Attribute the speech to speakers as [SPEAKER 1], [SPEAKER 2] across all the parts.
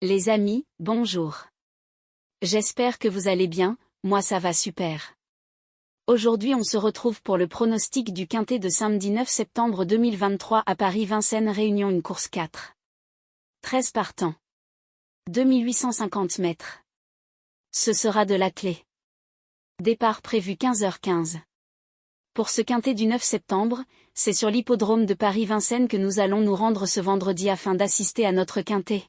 [SPEAKER 1] Les amis, bonjour. J'espère que vous allez bien, moi ça va super. Aujourd'hui on se retrouve pour le pronostic du quintet de samedi 9 septembre 2023 à Paris-Vincennes Réunion une course 4. 13 partants. 2850 mètres. Ce sera de la clé. Départ prévu 15h15. Pour ce quintet du 9 septembre, c'est sur l'hippodrome de Paris-Vincennes que nous allons nous rendre ce vendredi afin d'assister à notre quintet.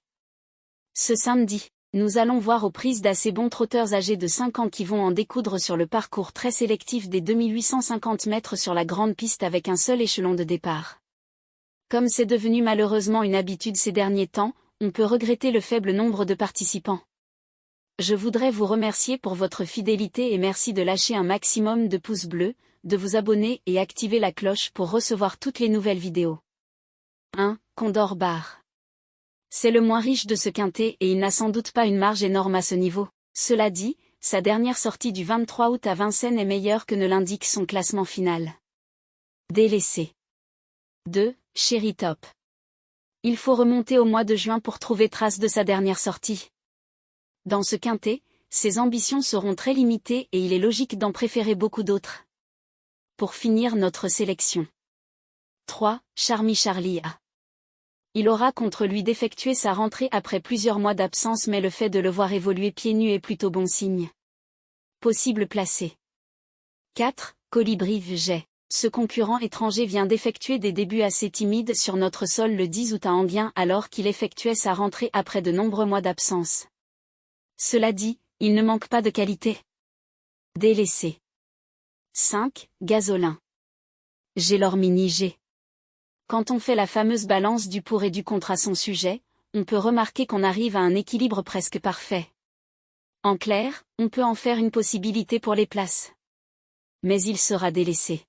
[SPEAKER 1] Ce samedi, nous allons voir aux prises d'assez bons trotteurs âgés de 5 ans qui vont en découdre sur le parcours très sélectif des 2850 mètres sur la grande piste avec un seul échelon de départ. Comme c'est devenu malheureusement une habitude ces derniers temps, on peut regretter le faible nombre de participants. Je voudrais vous remercier pour votre fidélité et merci de lâcher un maximum de pouces bleus, de vous abonner et activer la cloche pour recevoir toutes les nouvelles vidéos. 1. Condor Bar. C'est le moins riche de ce quintet et il n'a sans doute pas une marge énorme à ce niveau. Cela dit, sa dernière sortie du 23 août à Vincennes est meilleure que ne l'indique son classement final. Délaissé. 2. Chéri Top. Il faut remonter au mois de juin pour trouver trace de sa dernière sortie. Dans ce quintet, ses ambitions seront très limitées et il est logique d'en préférer beaucoup d'autres. Pour finir notre sélection. 3. Charmy Charlie A. Il aura contre lui d'effectuer sa rentrée après plusieurs mois d'absence mais le fait de le voir évoluer pieds nus est plutôt bon signe. Possible placé. 4. Colibri Jet. Ce concurrent étranger vient d'effectuer des débuts assez timides sur notre sol le 10 août à Enghien alors qu'il effectuait sa rentrée après de nombreux mois d'absence. Cela dit, il ne manque pas de qualité. Délaissé. 5. Gasolin. Gélor Mini G. Quand on fait la fameuse balance du pour et du contre à son sujet, on peut remarquer qu'on arrive à un équilibre presque parfait. En clair, on peut en faire une possibilité pour les places. Mais il sera délaissé.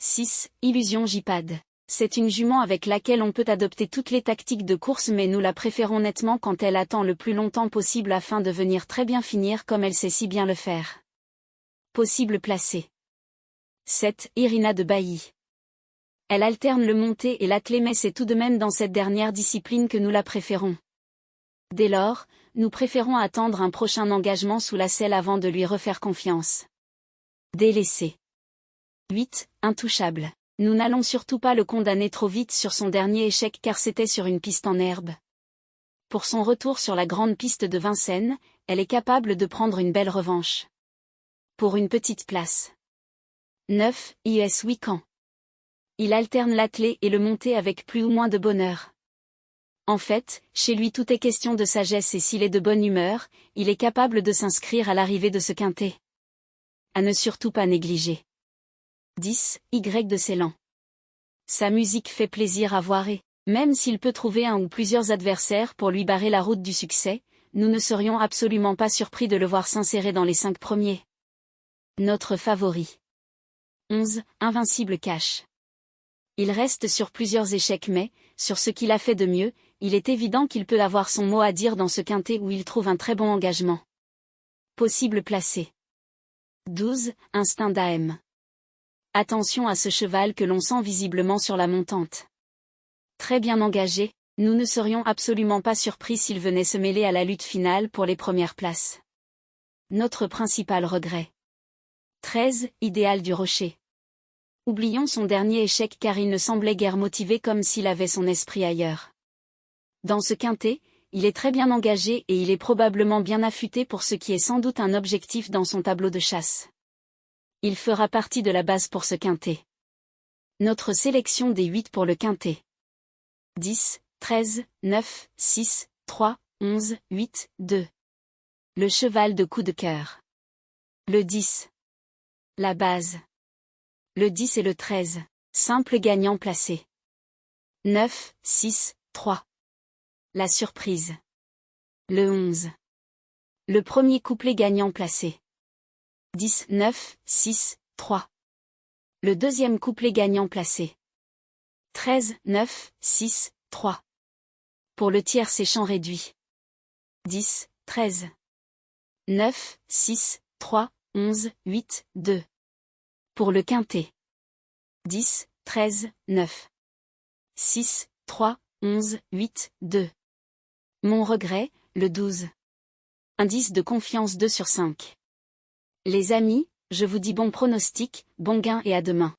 [SPEAKER 1] 6. Illusion J-Pad. C'est une jument avec laquelle on peut adopter toutes les tactiques de course mais nous la préférons nettement quand elle attend le plus longtemps possible afin de venir très bien finir comme elle sait si bien le faire. Possible placé. 7. Irina de Bailly. Elle alterne le monté et l'attelé mais c'est tout de même dans cette dernière discipline que nous la préférons. Dès lors, nous préférons attendre un prochain engagement sous la selle avant de lui refaire confiance. Délaissé. 8. Intouchable. Nous n'allons surtout pas le condamner trop vite sur son dernier échec car c'était sur une piste en herbe. Pour son retour sur la grande piste de Vincennes, elle est capable de prendre une belle revanche. Pour une petite place. 9. IS Weekend. Il alterne l'attelé et le monté avec plus ou moins de bonheur. En fait, chez lui tout est question de sagesse et s'il est de bonne humeur, il est capable de s'inscrire à l'arrivée de ce quintet. À ne surtout pas négliger. 10. Y de Ceylan. Sa musique fait plaisir à voir et, même s'il peut trouver un ou plusieurs adversaires pour lui barrer la route du succès, nous ne serions absolument pas surpris de le voir s'insérer dans les 5 premiers. Notre favori. 11. Invincible Cash. Il reste sur plusieurs échecs mais, sur ce qu'il a fait de mieux, il est évident qu'il peut avoir son mot à dire dans ce quintet où il trouve un très bon engagement. Possible placé. 12. Instinct d'AM. Attention à ce cheval que l'on sent visiblement sur la montante. Très bien engagé, nous ne serions absolument pas surpris s'il venait se mêler à la lutte finale pour les premières places. Notre principal regret. 13. Idéal du Rocher. Oublions son dernier échec car il ne semblait guère motivé comme s'il avait son esprit ailleurs. Dans ce quintet, il est très bien engagé et il est probablement bien affûté pour ce qui est sans doute un objectif dans son tableau de chasse. Il fera partie de la base pour ce quintet. Notre sélection des 8 pour le quintet. 10, 13, 9, 6, 3, 11, 8, 2. Le cheval de coup de cœur. Le 10. La base. Le 10 et le 13. Simple gagnant placé. 9, 6, 3. La surprise. Le 11. Le premier couplet gagnant placé. 10, 9, 6, 3. Le deuxième couplet gagnant placé. 13, 9, 6, 3. Pour le tiers c'est champ réduit. 10, 13. 9, 6, 3, 11, 8, 2. Pour le quintet. 10, 13, 9. 6, 3, 11, 8, 2. Mon regret, le 12. Indice de confiance 2 sur 5. Les amis, je vous dis bon pronostic, bon gain et à demain.